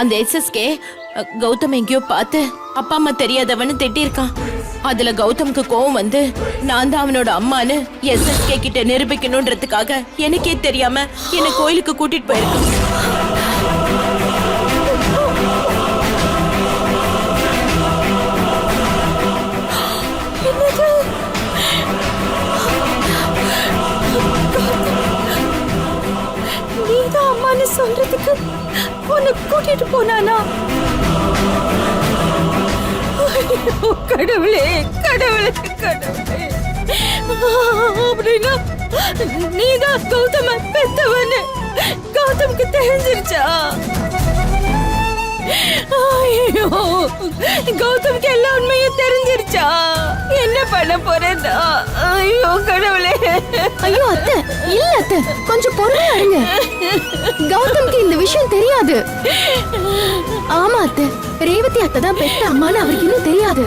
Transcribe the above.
அந்த எஸ்எஸ்கே கௌதம் எங்கேயோ பார்த்து அப்பா அம்மா தெரியாதவன்னு திட்டிருக்கான். அதுல கௌதம்க்கு கோவம் வந்து நான் தான் அவனோட அம்மான்னு எஸ்எஸ்கே கிட்ட நிரூபிக்கணும்ன்றதுக்காக எனக்கே தெரியாம என்ன கோயிலுக்கு கூட்டிட்டு போயிருக்கான். நீதான் அம்மான்னு சொல்றதுக்கு உன்னை கூட்டிட்டு போனானா? கடவுளே கடவுளே கடவுளே, அப்படின்னா நீதான் கௌதம பெத்தவன்னு கௌதம்க்கு தெரிஞ்சிருச்சா? ஐயோ, கௌதம்க்கு எல்லா உண்மையும் தெரிஞ்சிருச்சா? என்ன பண்ண போறேன்னா? ஐயோ கடவுளே. ஐயோ அத்தை, இல்ல அத்தை, கொஞ்சம் பொறுமையா இருங்க. கௌதம்க்கு இந்த விஷயம் தெரியாது. ஆமா அத்தை, ரேவதி அத்தை தான் பெத்த அம்மான்னு அவருக்கு இன்னும் தெரியாது.